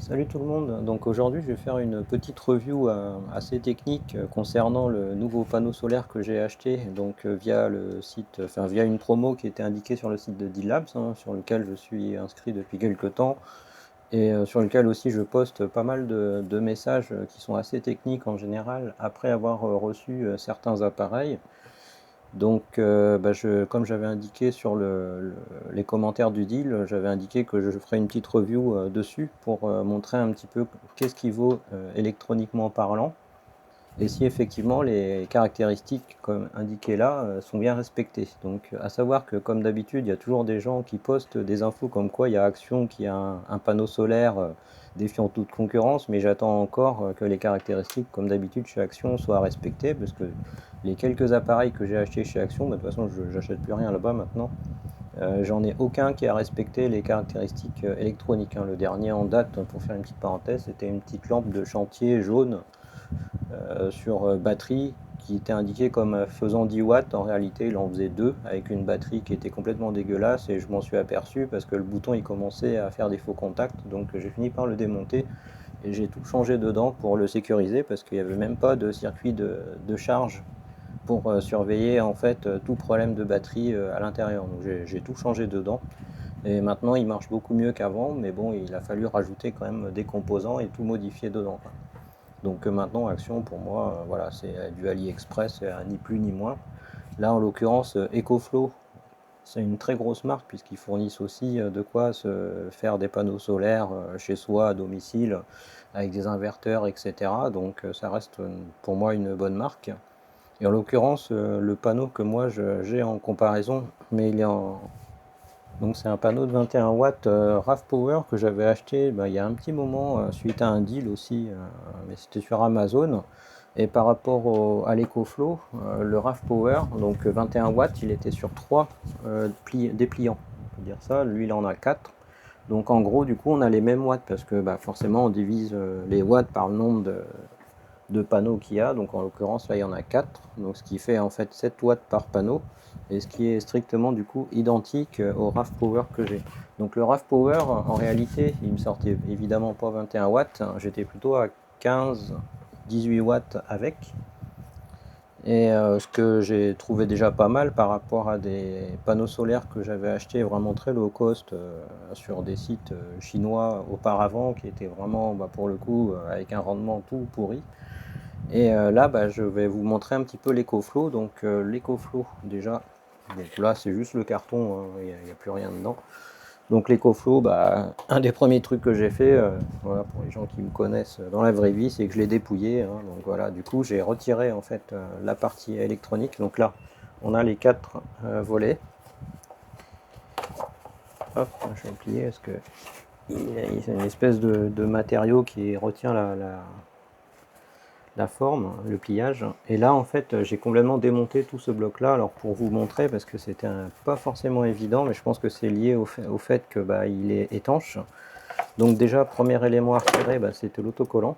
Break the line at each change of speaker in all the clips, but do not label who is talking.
Salut tout le monde, donc aujourd'hui je vais faire une petite review assez technique concernant le nouveau panneau solaire que j'ai acheté via le site, enfin via une promo qui était indiquée sur le site de D-Labs, hein, sur lequel je suis inscrit depuis quelques temps et sur lequel aussi je poste pas mal de messages qui sont assez techniques en général après avoir reçu certains appareils. Comme j'avais indiqué sur les commentaires du deal, j'avais indiqué que je ferais une petite review dessus pour montrer un petit peu qu'est-ce qui vaut électroniquement parlant et si effectivement les caractéristiques comme indiquées là sont bien respectées. Donc à savoir que comme d'habitude, il y a toujours des gens qui postent des infos comme quoi il y a Action qui a un panneau solaire défiant toute concurrence, mais j'attends encore que les caractéristiques comme d'habitude chez Action soient respectées parce que les quelques appareils que j'ai achetés chez Action, de toute façon je n'achète plus rien là-bas maintenant, j'en ai aucun qui a respecté les caractéristiques électroniques, hein. Le dernier en date, pour faire une petite parenthèse, c'était une petite lampe de chantier jaune sur batterie qui était indiqué comme faisant 10 watts. En réalité, il en faisait 2 avec une batterie qui était complètement dégueulasse et je m'en suis aperçu parce que le bouton il commençait à faire des faux contacts. Donc j'ai fini par le démonter et j'ai tout changé dedans pour le sécuriser parce qu'il n'y avait même pas de circuit de charge pour surveiller en fait tout problème de batterie à l'intérieur. Donc j'ai tout changé dedans et maintenant il marche beaucoup mieux qu'avant, mais bon, il a fallu rajouter quand même des composants et tout modifier dedans, quoi. Donc maintenant, Action, pour moi, voilà, c'est du AliExpress, ni plus ni moins. Là, en l'occurrence, EcoFlow, c'est une très grosse marque puisqu'ils fournissent aussi de quoi se faire des panneaux solaires chez soi, à domicile, avec des inverteurs, etc. Donc ça reste pour moi une bonne marque. Et en l'occurrence, le panneau que moi j'ai en comparaison, mais il est en, donc c'est un panneau de 21 watts RAV Power que j'avais acheté il y a un petit moment suite à un deal aussi, mais c'était sur Amazon. Et par rapport à l'EcoFlow, le RAV Power, donc 21 watts, il était sur 3 dépliants. On peut dire ça, lui il en a 4. Donc en gros, du coup, on a les mêmes watts parce que forcément on divise les watts par le nombre de panneaux qu'il y a. Donc en l'occurrence, là il y en a 4. Donc ce qui fait en fait 7 watts par panneau et ce qui est strictement du coup identique au RAV Power que j'ai. Donc le RAV Power en réalité il me sortait évidemment pas 21 watts, hein. J'étais plutôt à 15-18 watts avec. Et ce que j'ai trouvé déjà pas mal par rapport à des panneaux solaires que j'avais achetés vraiment très low cost sur des sites chinois auparavant qui étaient vraiment pour le coup avec un rendement tout pourri. Et là, je vais vous montrer un petit peu l'EcoFlow. Donc l'EcoFlow, déjà, donc là c'est juste le carton, hein, il n'y a plus rien dedans. Donc l'EcoFlow, un des premiers trucs que j'ai fait, voilà, pour les gens qui me connaissent dans la vraie vie, c'est que je l'ai dépouillé, hein. Donc voilà, du coup j'ai retiré en fait la partie électronique. Donc là, on a les 4 volets. Hop, je vais le plier parce que c'est une espèce de matériau qui retient la forme, le pliage. Et là, en fait, j'ai complètement démonté tout ce bloc-là. Alors pour vous montrer, parce que c'était pas forcément évident, mais je pense que c'est lié au fait que il est étanche. Donc déjà, premier élément à retirer, c'était l'autocollant.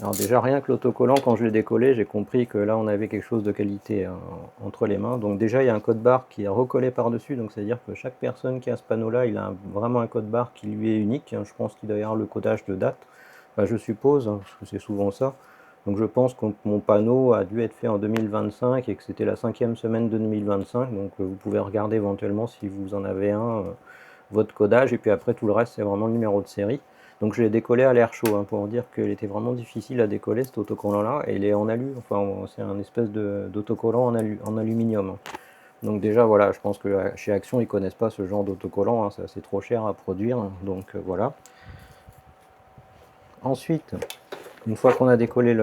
Alors déjà, rien que l'autocollant, quand je l'ai décollé, j'ai compris que là, on avait quelque chose de qualité hein, entre les mains. Donc déjà, il y a un code barre qui est recollé par-dessus. Donc c'est-à-dire que chaque personne qui a ce panneau-là, il a vraiment un code barre qui lui est unique. Je pense qu'il doit y avoir le codage de date. Je suppose, hein, parce que c'est souvent ça. Donc je pense que mon panneau a dû être fait en 2025 et que c'était la 5e semaine de 2025. Donc vous pouvez regarder éventuellement si vous en avez un, votre codage. Et puis après, tout le reste, c'est vraiment le numéro de série. Donc je l'ai décollé à l'air chaud, hein, pour dire qu'il était vraiment difficile à décoller cet autocollant là, et il est en alu, enfin c'est un espèce d'autocollant en aluminium. Donc déjà voilà, je pense que chez Action ils connaissent pas ce genre d'autocollant, hein, c'est trop cher à produire, donc voilà. Ensuite, une fois qu'on a décollé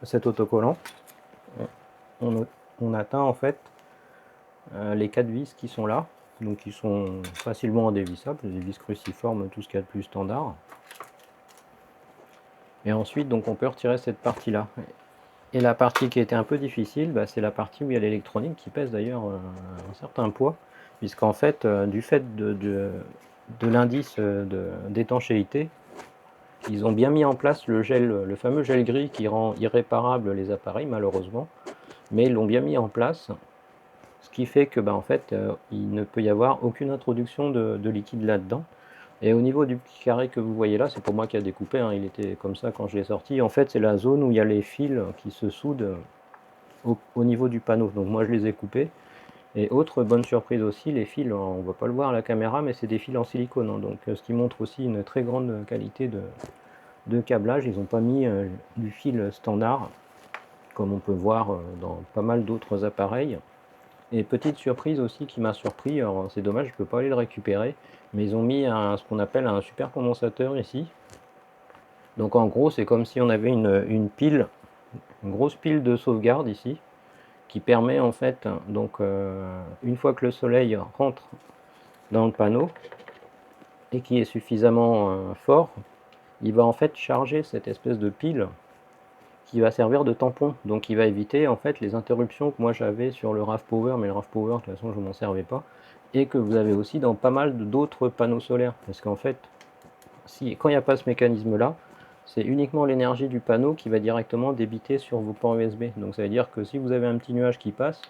cet autocollant, on, on atteint en fait les 4 vis qui sont là, donc ils sont facilement indévissables, des vis cruciformes, tout ce qu'il y a de plus standard. Et ensuite, donc on peut retirer cette partie-là. Et la partie qui était un peu difficile, c'est la partie où il y a l'électronique qui pèse d'ailleurs un certain poids, puisqu'en fait, du fait de l'indice d'étanchéité, ils ont bien mis en place le gel, le fameux gel gris qui rend irréparable les appareils malheureusement, mais ils l'ont bien mis en place, ce qui fait que en fait, il ne peut y avoir aucune introduction de liquide là-dedans. Et au niveau du petit carré que vous voyez là, c'est pour moi qui a découpé, hein, il était comme ça quand je l'ai sorti. En fait, c'est la zone où il y a les fils qui se soudent au niveau du panneau. Donc moi, je les ai coupés. Et autre bonne surprise aussi, les fils, on ne va pas le voir à la caméra, mais c'est des fils en silicone, hein, donc ce qui montre aussi une très grande qualité de câblage. Ils n'ont pas mis du fil standard, comme on peut voir dans pas mal d'autres appareils. Et petite surprise aussi qui m'a surpris, alors c'est dommage, je ne peux pas aller le récupérer, mais ils ont mis ce qu'on appelle un super condensateur ici. Donc en gros, c'est comme si on avait une pile, une grosse pile de sauvegarde ici, qui permet en fait, donc une fois que le soleil rentre dans le panneau et qui est suffisamment fort, il va en fait charger cette espèce de pile qui va servir de tampon. Donc il va éviter en fait les interruptions que moi j'avais sur le RAV Power, mais le RAV Power de toute façon je m'en servais pas, et que vous avez aussi dans pas mal d'autres panneaux solaires. Parce qu'en fait, quand il n'y a pas ce mécanisme là, c'est uniquement l'énergie du panneau qui va directement débiter sur vos ports USB. Donc ça veut dire que si vous avez un petit nuage qui passe,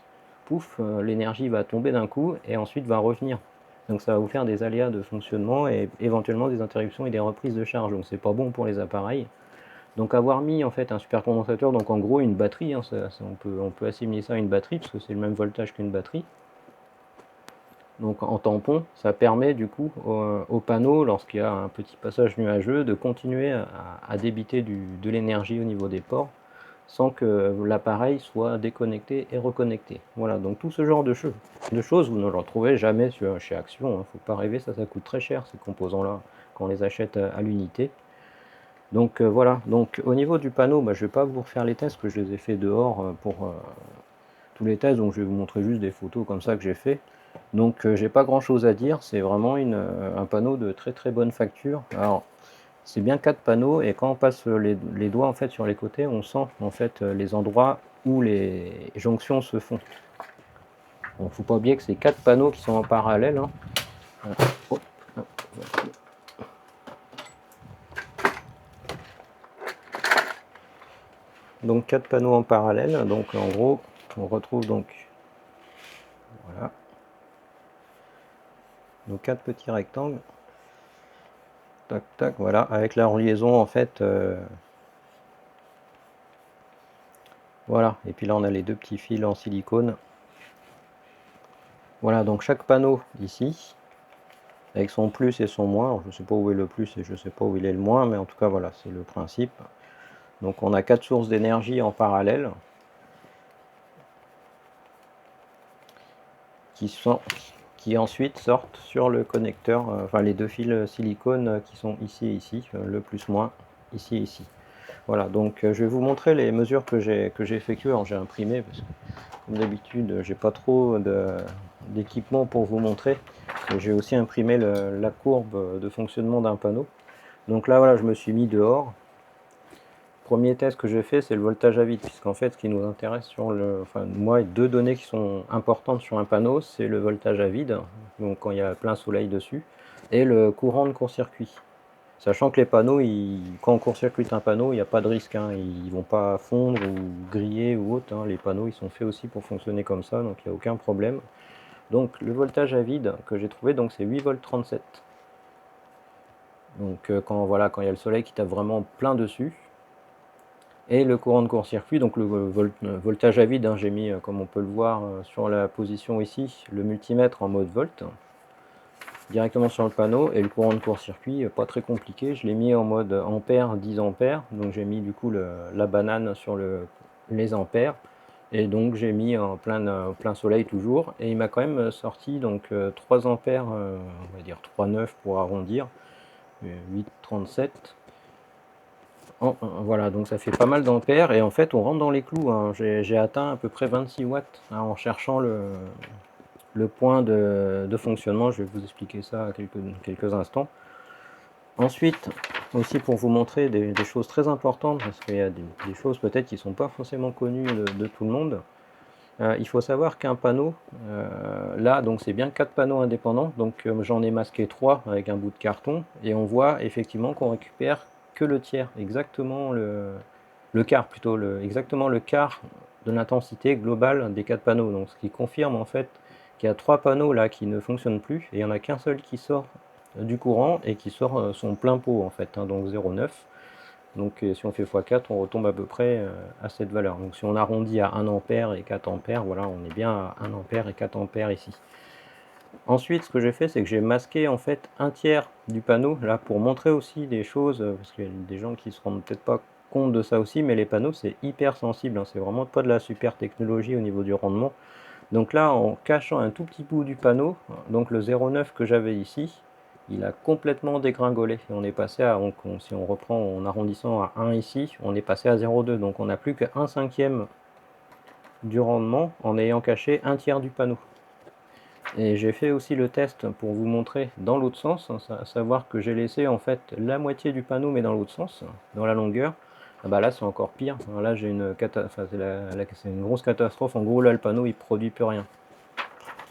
pouf, l'énergie va tomber d'un coup et ensuite va revenir. Donc ça va vous faire des aléas de fonctionnement et éventuellement des interruptions et des reprises de charge. Donc c'est pas bon pour les appareils. Donc avoir mis en fait un supercondensateur, donc en gros une batterie, hein, on peut assimiler ça à une batterie parce que c'est le même voltage qu'une batterie. Donc en tampon, ça permet du coup au panneau, lorsqu'il y a un petit passage nuageux, de continuer à débiter de l'énergie au niveau des ports sans que l'appareil soit déconnecté et reconnecté. Voilà, donc tout ce genre de choses, vous ne le retrouvez jamais chez Action. Il ne faut pas rêver, ça coûte très cher ces composants-là quand on les achète à l'unité. Donc voilà, donc au niveau du panneau, je ne vais pas vous refaire les tests, que je les ai fait dehors pour tous les tests, donc je vais vous montrer juste des photos comme ça que j'ai fait. Donc j'ai pas grand chose à dire, c'est vraiment un panneau de très très bonne facture. Alors c'est bien 4 panneaux et quand on passe les doigts en fait sur les côtés, on sent en fait les endroits où les jonctions se font. Bon, faut pas oublier que c'est 4 panneaux qui sont en parallèle, hein. Oh. Donc 4 panneaux en parallèle, donc en gros on retrouve donc voilà nos 4 petits rectangles, tac tac, voilà, avec la reliaison en fait voilà, et puis là on a les deux petits fils en silicone. Voilà, donc chaque panneau ici avec son plus et son moins. Alors, je ne sais pas où est le plus et je ne sais pas où il est le moins, mais en tout cas voilà, c'est le principe. Donc on a 4 sources d'énergie en parallèle qui ensuite sortent sur le connecteur, enfin les deux fils silicone qui sont ici et ici, le plus moins ici et ici. Voilà, donc je vais vous montrer les mesures que j'ai effectuées. Alors j'ai imprimé parce que comme d'habitude j'ai pas trop d'équipement pour vous montrer. J'ai aussi imprimé la courbe de fonctionnement d'un panneau. Donc là voilà, je me suis mis dehors. Premier test que j'ai fait, c'est le voltage à vide, puisqu'en fait ce qui nous intéresse sur moi, deux données qui sont importantes sur un panneau, c'est le voltage à vide, donc quand il y a plein soleil dessus, et le courant de court-circuit. Sachant que les panneaux, quand on court-circuite un panneau, il n'y a pas de risque, hein, ils ne vont pas fondre ou griller ou autre, hein. Les panneaux ils sont faits aussi pour fonctionner comme ça, donc il n'y a aucun problème. Donc le voltage à vide que j'ai trouvé, donc c'est 8 volts 37. Donc voilà, quand il y a le soleil qui tape vraiment plein dessus. Et le courant de court-circuit, donc le voltage à vide, hein, j'ai mis, comme on peut le voir sur la position ici, le multimètre en mode volt, directement sur le panneau, et le courant de court-circuit, pas très compliqué, je l'ai mis en mode ampère, 10 ampères, donc j'ai mis du coup la banane sur les ampères, et donc j'ai mis en plein soleil toujours, et il m'a quand même sorti donc 3 ampères, on va dire 3,9 pour arrondir, 8,37. Voilà, donc ça fait pas mal d'ampères et en fait on rentre dans les clous, hein. J'ai atteint à peu près 26 watts, hein, en cherchant le point de fonctionnement. Je vais vous expliquer ça à quelques instants. Ensuite, aussi pour vous montrer des choses très importantes, parce qu'il y a des choses peut-être qui ne sont pas forcément connues de tout le monde. Il faut savoir qu'un panneau, là donc c'est bien 4 panneaux indépendants, donc j'en ai masqué 3 avec un bout de carton, et on voit effectivement qu'on récupère que le tiers, exactement le quart plutôt, exactement le quart de l'intensité globale des 4 panneaux, donc ce qui confirme en fait qu'il y a 3 panneaux là qui ne fonctionnent plus, et il n'y en a qu'un seul qui sort du courant et qui sort son plein pot en fait, hein, donc 0,9. Donc si on fait x4, on retombe à peu près à cette valeur. Donc si on arrondit à 1 ampère et 4 ampères, voilà, on est bien à 1 ampère et 4 ampères ici. Ensuite, ce que j'ai fait, c'est que j'ai masqué en fait un tiers du panneau, là, pour montrer aussi des choses, parce qu'il y a des gens qui se rendent peut-être pas compte de ça aussi, mais les panneaux, c'est hyper sensible, hein, c'est vraiment pas de la super technologie au niveau du rendement. Donc là, en cachant un tout petit bout du panneau, donc le 0,9 que j'avais ici, il a complètement dégringolé. Et on est passé à, si on reprend en arrondissant à 1 ici, on est passé à 0,2. Donc on n'a plus qu'un cinquième du rendement en ayant caché un tiers du panneau. Et j'ai fait aussi le test pour vous montrer dans l'autre sens, à savoir que j'ai laissé en fait la moitié du panneau mais dans l'autre sens, dans la longueur. Ah bah là c'est encore pire, là j'ai une, c'est une grosse catastrophe, en gros là le panneau il produit plus rien.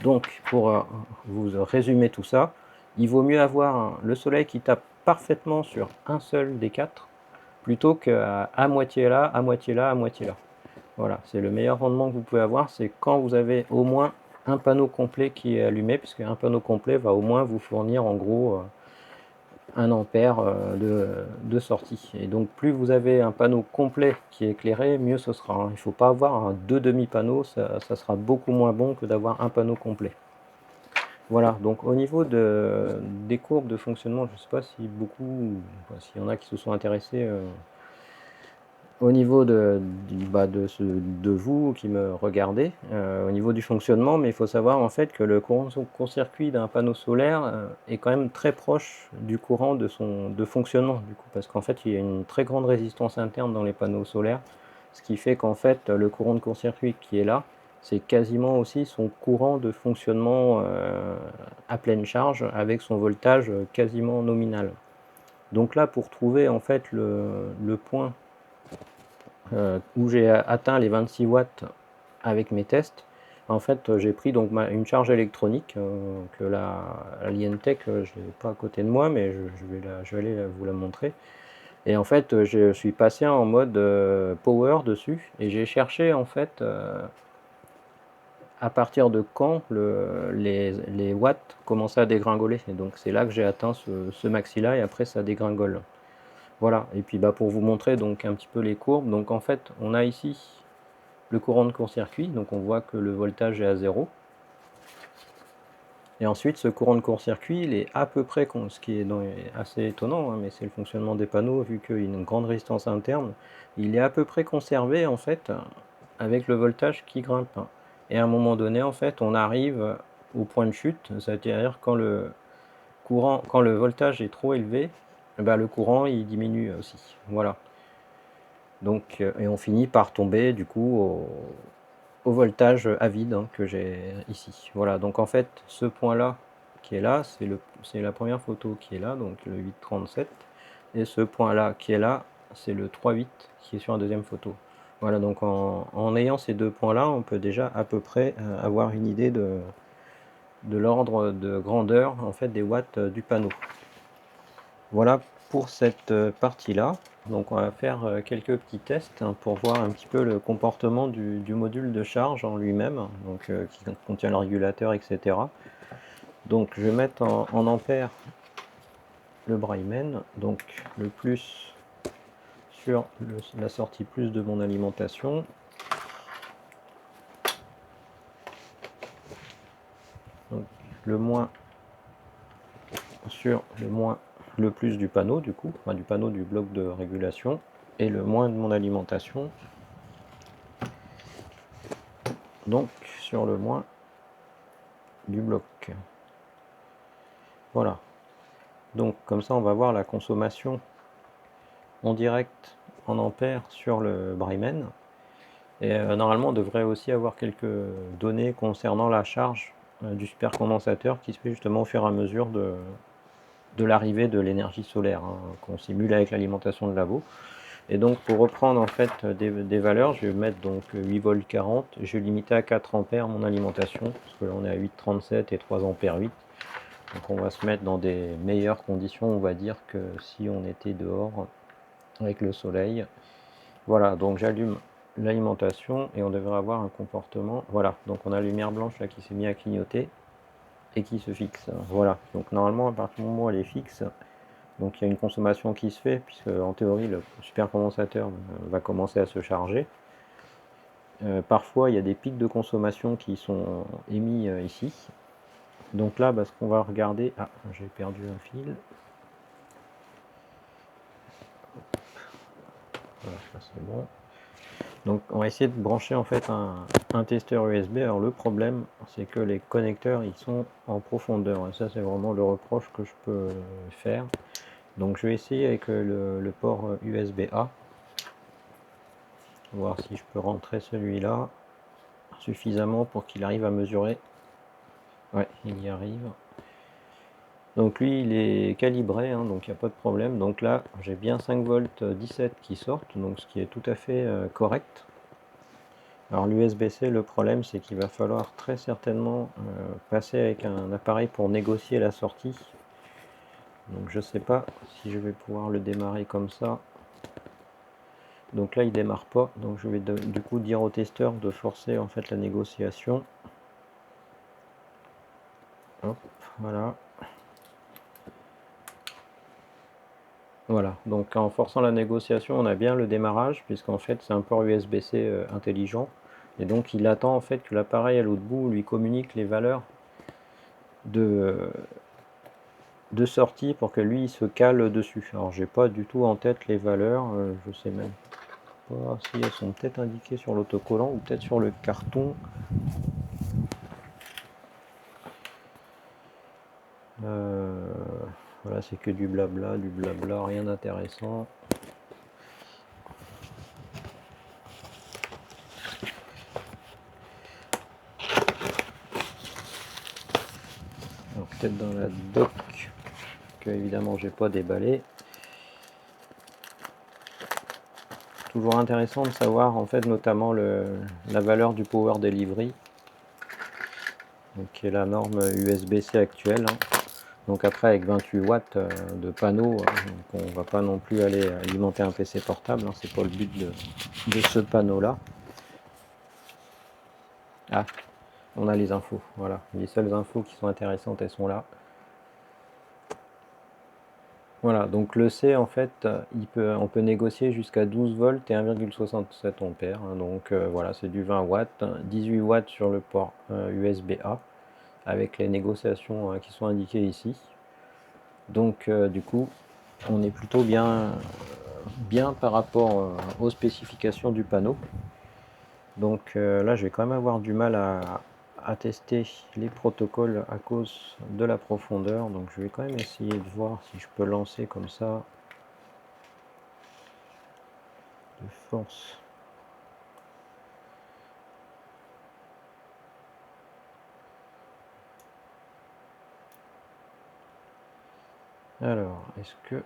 Donc pour vous résumer tout ça, il vaut mieux avoir le soleil qui tape parfaitement sur un seul des quatre, plutôt qu'à moitié là, à moitié là, à moitié là. Voilà, c'est le meilleur rendement que vous pouvez avoir, c'est quand vous avez au moins un panneau complet qui est allumé, puisque un panneau complet va au moins vous fournir en gros 1 ampère de sortie. Et donc plus vous avez un panneau complet qui est éclairé, mieux ce sera. Il ne faut pas avoir deux demi-panneaux, ça sera beaucoup moins bon que d'avoir un panneau complet. Voilà, donc au niveau des courbes de fonctionnement, je ne sais pas si s'il y en a qui se sont intéressés au niveau de vous qui me regardez, au niveau du fonctionnement, mais il faut savoir en fait que le court-circuit d'un panneau solaire est quand même très proche du courant de fonctionnement, du coup, parce qu'en fait il y a une très grande résistance interne dans les panneaux solaires, ce qui fait qu'en fait le courant de court-circuit qui est là, c'est quasiment aussi son courant de fonctionnement à pleine charge avec son voltage quasiment nominal. Donc là, pour trouver en fait le point où j'ai atteint les 26 watts avec mes tests, en fait j'ai pris donc une charge électronique que la Lientech, je ne l'ai pas à côté de moi, mais je vais aller vous la montrer. Et en fait je suis passé en mode power dessus et j'ai cherché en fait à partir de quand les watts commençaient à dégringoler. Et donc c'est là que j'ai atteint ce maxi là et après ça dégringole. Voilà, et puis pour vous montrer donc un petit peu les courbes, donc en fait on a ici le courant de court-circuit, donc on voit que le voltage est à 0. Et ensuite ce courant de court-circuit, il est à peu près, ce qui est assez étonnant, hein, mais c'est le fonctionnement des panneaux, vu qu'il y a une grande résistance interne, il est à peu près conservé en fait avec le voltage qui grimpe. Et à un moment donné en fait on arrive au point de chute, c'est-à-dire quand le voltage est trop élevé, le courant il diminue aussi. Voilà. Donc, et on finit par tomber du coup au voltage à vide, hein, que j'ai ici. Voilà, donc en fait ce point là qui est là, c'est la première photo qui est là, donc le 837, et ce point là qui est là, c'est le 38 qui est sur la deuxième photo. Voilà, donc en ayant ces deux points là, on peut déjà à peu près avoir une idée de l'ordre de grandeur en fait des watts du panneau. Voilà pour cette partie là. Donc on va faire quelques petits tests, hein, pour voir un petit peu le comportement du module de charge en lui-même, donc qui contient le régulateur, etc. Donc je vais mettre en ampères le Brightman, donc le plus sur la sortie plus de mon alimentation. Donc le moins sur le plus du panneau, du coup, enfin, du panneau du bloc de régulation, et le moins de mon alimentation, donc sur le moins du bloc. Voilà, donc comme ça on va voir la consommation en direct en ampères sur le Brightman, et normalement on devrait aussi avoir quelques données concernant la charge du supercondensateur qui se fait justement au fur et à mesure de l'arrivée de l'énergie solaire, hein, qu'on simule avec l'alimentation de labo. Et donc pour reprendre en fait des valeurs, je vais mettre donc 8 volts 40, je vais limiter à 4 ampères mon alimentation, parce que là on est à 8,37 et 3 ampères 8. Donc on va se mettre dans des meilleures conditions, on va dire, que si on était dehors avec le soleil. Voilà, donc j'allume l'alimentation et on devrait avoir un comportement. Voilà, donc on a la lumière blanche là qui s'est mis à clignoter. et qui se fixe. Voilà, donc normalement à partir du moment où elle est fixe, donc il y a une consommation qui se fait, puisque en théorie le supercondensateur va commencer à se charger. Parfois il y a des pics de consommation qui sont émis ici. Donc là, ce qu'on va regarder... Ah, j'ai perdu un fil. Voilà, ça c'est bon. Donc on va essayer de brancher en fait un testeur USB. Alors le problème, c'est que les connecteurs ils sont en profondeur. Et ça c'est vraiment le reproche que je peux faire. Donc je vais essayer avec le port USB-A. Voir si je peux rentrer celui-là suffisamment pour qu'il arrive à mesurer. Ouais, il y arrive. Donc lui il est calibré, hein, donc il n'y a pas de problème. Donc là j'ai bien 5 volts 17 qui sortent, donc ce qui est tout à fait correct. Alors l'USB-C, le problème c'est qu'il va falloir très certainement passer avec un appareil pour négocier la sortie. Donc je sais pas si je vais pouvoir le démarrer comme ça. Donc là il démarre pas, donc je vais du coup dire au testeur de forcer en fait la négociation. Hop, voilà. Voilà, donc en forçant la négociation on a bien le démarrage, puisqu'en fait c'est un port USB-C intelligent. Et donc il attend en fait que l'appareil à l'autre bout lui communique les valeurs de sortie pour que lui il se cale dessus. Alors j'ai pas du tout en tête les valeurs, je sais même pas si elles sont peut-être indiquées sur l'autocollant ou peut-être sur le carton. Voilà, c'est que du blabla, rien d'intéressant. Alors peut-être dans la doc que évidemment j'ai pas déballé. Toujours intéressant de savoir en fait notamment la valeur du power delivery, donc, qui est la norme USB-C actuelle, hein. Donc après avec 28 watts de panneau, on ne va pas non plus aller alimenter un PC portable, hein, c'est pas le but de ce panneau là. Ah, on a les infos, voilà, les seules infos qui sont intéressantes elles sont là. Voilà, donc le C en fait, on peut négocier jusqu'à 12 volts et 1,67 ampères, hein, donc voilà, c'est du 20 watts, 18 watts sur le port USB-A, avec les négociations qui sont indiquées ici. Donc du coup, on est plutôt bien par rapport aux spécifications du panneau. Donc là, je vais quand même avoir du mal à tester les protocoles à cause de la profondeur. Donc je vais quand même essayer de voir si je peux lancer comme ça de force. Alors, est-ce que...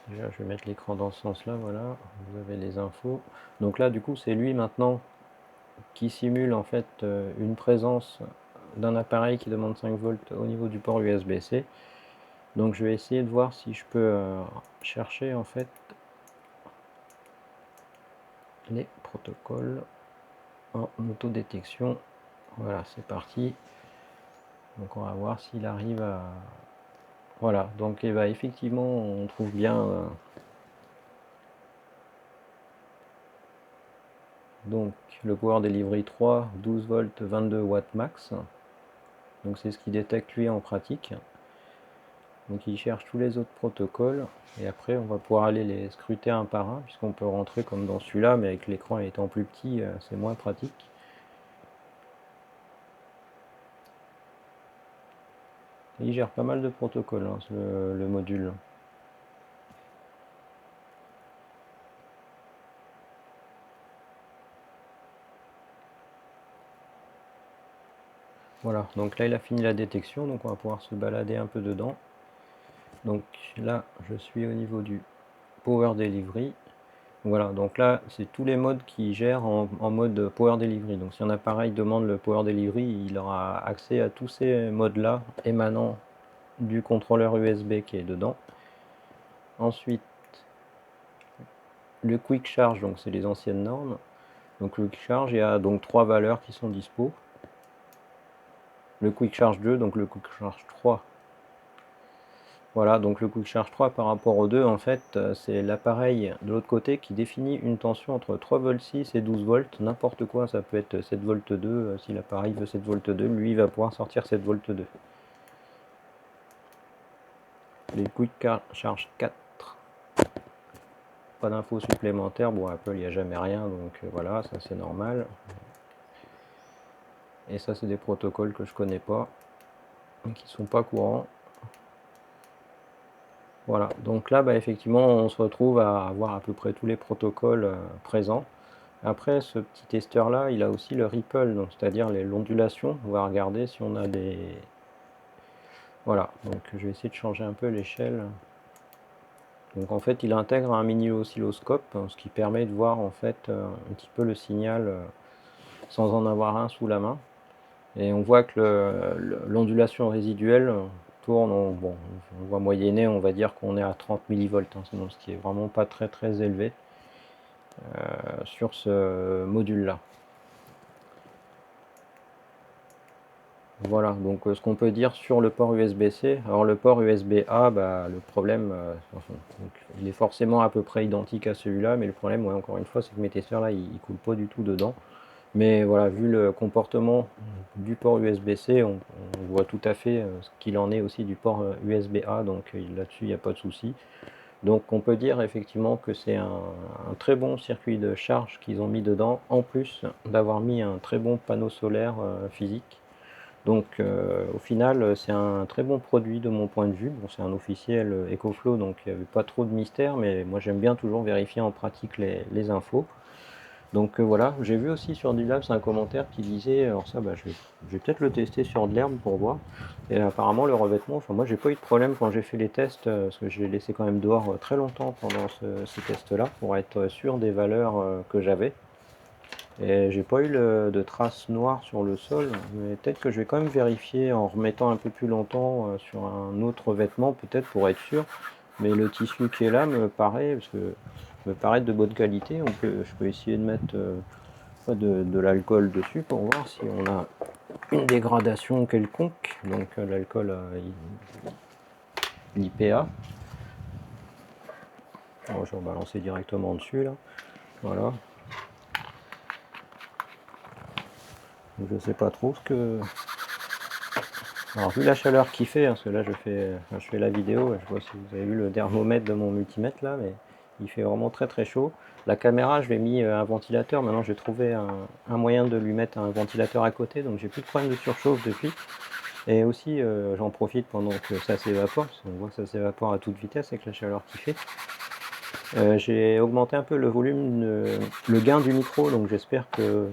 Déjà, je vais mettre l'écran dans ce sens-là, voilà, vous avez les infos. Donc là, du coup, c'est lui maintenant qui simule en fait une présence d'un appareil qui demande 5 volts au niveau du port USB-C. Donc je vais essayer de voir si je peux chercher en fait les protocoles en autodétection. Voilà, c'est parti. Donc on va voir s'il arrive à... Voilà, donc effectivement on trouve bien... donc le power delivery 3, 12 volts, 22 watts max. Donc c'est ce qu'il détecte lui en pratique. Donc il cherche tous les autres protocoles et après on va pouvoir aller les scruter un par un, puisqu'on peut rentrer comme dans celui-là, mais avec l'écran étant plus petit, c'est moins pratique. Et il gère pas mal de protocoles, hein, le module. Voilà, donc là il a fini la détection, donc on va pouvoir se balader un peu dedans. Donc là je suis au niveau du Power Delivery. Voilà, donc là c'est tous les modes qui gèrent en mode Power Delivery. Donc si un appareil demande le Power Delivery, il aura accès à tous ces modes là émanant du contrôleur USB qui est dedans. Ensuite le Quick Charge, donc c'est les anciennes normes. Donc le Quick Charge, il y a donc 3 valeurs qui sont dispo. le Quick Charge 2, donc le Quick Charge 3. Voilà, donc le Quick Charge 3 par rapport au 2, en fait, c'est l'appareil de l'autre côté qui définit une tension entre 3,6 V et 12 volts, n'importe quoi, ça peut être 7 volts 2, si l'appareil veut 7 volts 2, lui il va pouvoir sortir 7 volts 2. Les Quick Charge 4, pas d'infos supplémentaires, bon Apple il n'y a jamais rien, donc voilà, ça c'est normal. Et ça c'est des protocoles que je connais pas, qui sont pas courants. Voilà, donc là effectivement on se retrouve à avoir à peu près tous les protocoles présents. Après ce petit testeur là il a aussi le ripple, donc c'est-à-dire l'ondulation. On va regarder si on a des... Voilà, donc je vais essayer de changer un peu l'échelle. Donc en fait il intègre un mini oscilloscope, ce qui permet de voir en fait un petit peu le signal sans en avoir un sous la main. Et on voit que l'ondulation résiduelle tourne, bon, on va moyenner, on va dire qu'on est à 30 millivolts, ce qui est vraiment pas très très élevé sur ce module là. Voilà, donc ce qu'on peut dire sur le port USB-C, alors le port USB-A, le problème, donc, il est forcément à peu près identique à celui-là, mais le problème, ouais, encore une fois, c'est que mes testeurs là, ils coulent pas du tout dedans. Mais voilà, vu le comportement du port USB-C, on voit tout à fait ce qu'il en est aussi du port USB-A, donc là-dessus il n'y a pas de souci. Donc on peut dire effectivement que c'est un très bon circuit de charge qu'ils ont mis dedans, en plus d'avoir mis un très bon panneau solaire physique. Donc au final c'est un très bon produit de mon point de vue. Bon, c'est un officiel EcoFlow, donc il n'y avait pas trop de mystère, mais moi j'aime bien toujours vérifier en pratique les infos. Donc voilà, j'ai vu aussi sur du Labs un commentaire qui disait, alors ça je vais peut-être le tester sur de l'herbe pour voir. Et apparemment le revêtement, enfin moi j'ai pas eu de problème quand j'ai fait les tests, parce que je l'ai laissé quand même dehors très longtemps pendant ces tests-là, pour être sûr des valeurs que j'avais. Et j'ai pas eu de traces noires sur le sol, mais peut-être que je vais quand même vérifier en remettant un peu plus longtemps sur un autre vêtement, peut-être pour être sûr. Mais le tissu qui est là me paraît, de bonne qualité. Je peux essayer de mettre de l'alcool dessus pour voir si on a une dégradation quelconque. Donc l'alcool l'IPA. Je vais balancer directement dessus là. Voilà. Je sais pas trop ce que... Alors vu la chaleur qu'il fait, parce que là je fais la vidéo, je vois si vous avez vu le thermomètre de mon multimètre là, mais il fait vraiment très très chaud. La caméra, je lui ai mis un ventilateur, maintenant j'ai trouvé un moyen de lui mettre un ventilateur à côté, donc j'ai plus de problème de surchauffe depuis. Et aussi j'en profite pendant que ça s'évapore, parce qu'on voit que ça s'évapore à toute vitesse avec la chaleur qu'il fait. J'ai augmenté un peu le volume, le gain du micro, donc j'espère que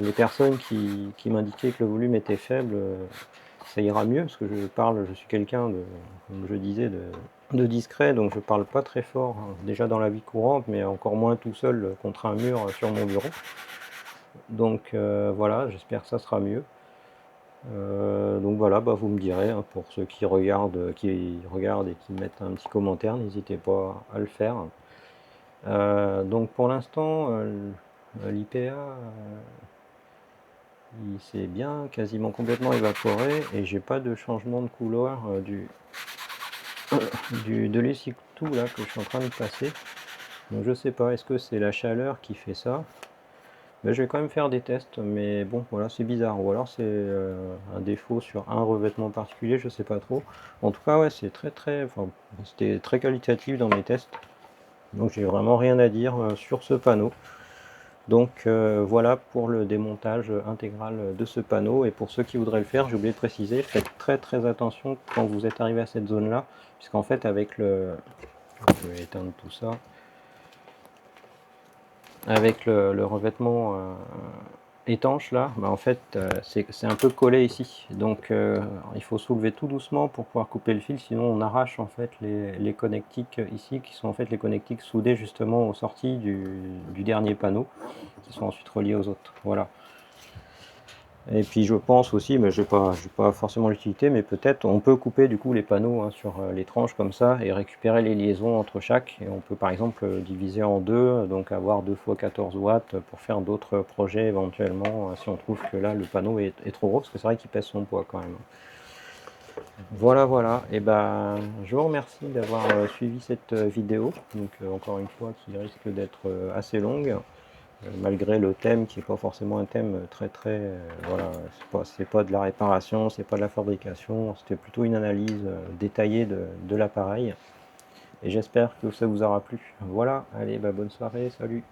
les personnes qui m'indiquaient que le volume était faible, ça ira mieux, parce que je suis quelqu'un de, comme je disais, de discret, donc je parle pas très fort, déjà dans la vie courante, mais encore moins tout seul contre un mur sur mon bureau. Donc voilà, j'espère que ça sera mieux. Donc voilà, vous me direz, pour ceux qui regardent et qui mettent un petit commentaire, n'hésitez pas à le faire. Donc pour l'instant, l'IPA il s'est bien quasiment complètement évaporé et j'ai pas de changement de couleur de l'essuie-tout là que je suis en train de passer. Donc je sais pas, est-ce que c'est la chaleur qui fait ça? Je vais quand même faire des tests, mais bon voilà, c'est bizarre, ou alors c'est un défaut sur un revêtement particulier, je sais pas trop. En tout cas ouais, c'est c'était très qualitatif dans mes tests, donc j'ai vraiment rien à dire sur ce panneau. Donc voilà pour le démontage intégral de ce panneau. Et pour ceux qui voudraient le faire, j'ai oublié de préciser, faites très très attention quand vous êtes arrivé à cette zone là, puisqu'en fait avec je vais éteindre tout ça, avec le revêtement étanche là, en fait c'est un peu collé ici, donc il faut soulever tout doucement pour pouvoir couper le fil, sinon on arrache en fait les connectiques ici, qui sont en fait les connectiques soudés justement aux sorties du dernier panneau, qui sont ensuite reliés aux autres. Voilà. Et puis je pense aussi, mais j'ai pas forcément l'utilité, mais peut-être on peut couper du coup les panneaux hein, sur les tranches comme ça et récupérer les liaisons entre chaque. Et on peut par exemple diviser en deux, donc avoir 2 fois 14 watts pour faire d'autres projets éventuellement, si on trouve que là le panneau est trop gros, parce que c'est vrai qu'il pèse son poids quand même. Voilà, voilà. Et ben, je vous remercie d'avoir suivi cette vidéo. Donc encore une fois, qui risque d'être assez longue. Malgré le thème qui n'est pas forcément un thème très voilà, c'est pas de la réparation, c'est pas de la fabrication, c'était plutôt une analyse détaillée de l'appareil et j'espère que ça vous aura plu. Voilà, allez, bah, bonne soirée, salut.